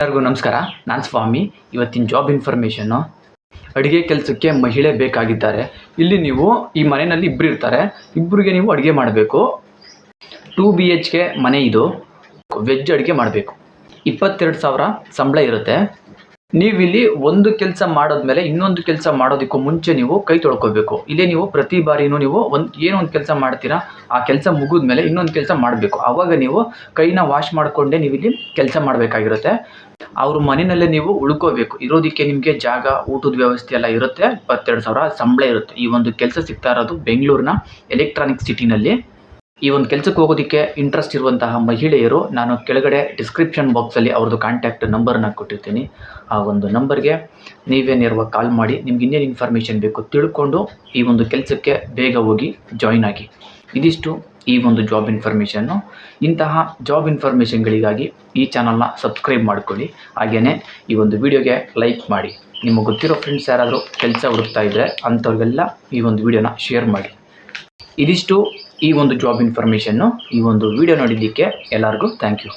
ಎಲ್ಲರಿಗೂ ನಮಸ್ಕಾರ. ನಾನು ಸ್ವಾಮಿ. ಇವತ್ತಿನ ಜಾಬ್ ಇನ್ಫಾರ್ಮೇಷನ್ನು, ಅಡುಗೆ ಕೆಲಸಕ್ಕೆ ಮಹಿಳೆ ಬೇಕಾಗಿದ್ದಾರೆ. ಇಲ್ಲಿ ನೀವು ಈ ಮನೆಯಲ್ಲಿ ಇಬ್ಬರು ಇರ್ತಾರೆ, ಇಬ್ಬರಿಗೆ ನೀವು ಅಡುಗೆ ಮಾಡಬೇಕು. 2 BHK ಮನೆ ಇದು. ವೆಜ್ ಅಡುಗೆ ಮಾಡಬೇಕು. 22,000 ಸಂಬಳ ಇರುತ್ತೆ. ನೀವಿಲ್ಲಿ ಒಂದು ಕೆಲಸ ಮಾಡಿದ್ಮೇಲೆ ಇನ್ನೊಂದು ಕೆಲಸ ಮಾಡೋದಕ್ಕೂ ಮುಂಚೆ ನೀವು ಕೈ ತೊಳ್ಕೊಬೇಕು. ಇಲ್ಲೇ ನೀವು ಪ್ರತಿ ಬಾರಿನೂ ನೀವು ಏನೋ ಒಂದು ಕೆಲಸ ಮಾಡ್ತೀರಾ, ಆ ಕೆಲಸ ಮುಗಿದ್ಮೇಲೆ ಇನ್ನೊಂದು ಕೆಲಸ ಮಾಡಬೇಕು. ಆವಾಗ ನೀವು ಕೈನ ವಾಶ್ ಮಾಡಿಕೊಂಡೇ ನೀವು ಇಲ್ಲಿ ಕೆಲಸ ಮಾಡಬೇಕಾಗಿರುತ್ತೆ. ಅವ್ರ ಮನೆಯಲ್ಲೇ ನೀವು ಉಳ್ಕೋಬೇಕು. ಇರೋದಕ್ಕೆ ನಿಮಗೆ ಜಾಗ, ಊಟದ ವ್ಯವಸ್ಥೆ ಎಲ್ಲ ಇರುತ್ತೆ. 22,000 ಸಂಬಳ ಇರುತ್ತೆ. ಈ ಒಂದು ಕೆಲಸ ಸಿಗ್ತಾ ಇರೋದು ಬೆಂಗಳೂರಿನ ಎಲೆಕ್ಟ್ರಾನಿಕ್ ಸಿಟಿನಲ್ಲಿ. ಈ ಒಂದು ಕೆಲಸಕ್ಕೆ ಹೋಗೋದಕ್ಕೆ ಇಂಟ್ರೆಸ್ಟ್ ಇರುವಂತಹ ಮಹಿಳೆಯರು, ನಾನು ಕೆಳಗಡೆ ಡಿಸ್ಕ್ರಿಪ್ಷನ್ ಬಾಕ್ಸಲ್ಲಿ ಅವ್ರದ್ದು ಕಾಂಟ್ಯಾಕ್ಟ್ ನಂಬರ್ನ ಕೊಟ್ಟಿರ್ತೀನಿ. ಆ ಒಂದು ನಂಬರ್ಗೆ ನೀವೇ ನೇರವಾಗಿ ಕಾಲ್ ಮಾಡಿ ನಿಮ್ಗೆ ಇನ್ನೇನು ಇನ್ಫಾರ್ಮೇಷನ್ ಬೇಕು ತಿಳ್ಕೊಂಡು ಈ ಒಂದು ಕೆಲಸಕ್ಕೆ ಬೇಗ ಹೋಗಿ ಜಾಯಿನ್ ಆಗಿ. ಇದಿಷ್ಟು ಈ ಒಂದು ಜಾಬ್ ಇನ್ಫಾರ್ಮೇಷನ್ನು. ಇಂತಹ ಜಾಬ್ ಇನ್ಫಾರ್ಮೇಷನ್ಗಳಿಗಾಗಿ ಈ ಚಾನಲ್ನ ಸಬ್ಸ್ಕ್ರೈಬ್ ಮಾಡ್ಕೊಳ್ಳಿ. ಹಾಗೆಯೇ ಈ ಒಂದು ವಿಡಿಯೋಗೆ ಲೈಕ್ ಮಾಡಿ. ನಿಮಗೆ ಗೊತ್ತಿರೋ ಫ್ರೆಂಡ್ಸ್ ಯಾರಾದರೂ ಕೆಲಸ ಹುಡುಕ್ತಾ ಇದ್ದರೆ ಅಂಥವ್ರಿಗೆಲ್ಲ ಈ ಒಂದು ವಿಡಿಯೋನ ಶೇರ್ ಮಾಡಿ. ಇದಿಷ್ಟು ಈ ಒಂದು ಜಾಬ್ ಇನ್ಫಾರ್ಮೇಷನ್ನು. ಈ ಒಂದು ವಿಡಿಯೋ ನೋಡಿದ್ದಕ್ಕೆ ಎಲ್ಲರಿಗೂ ಥ್ಯಾಂಕ್ ಯು.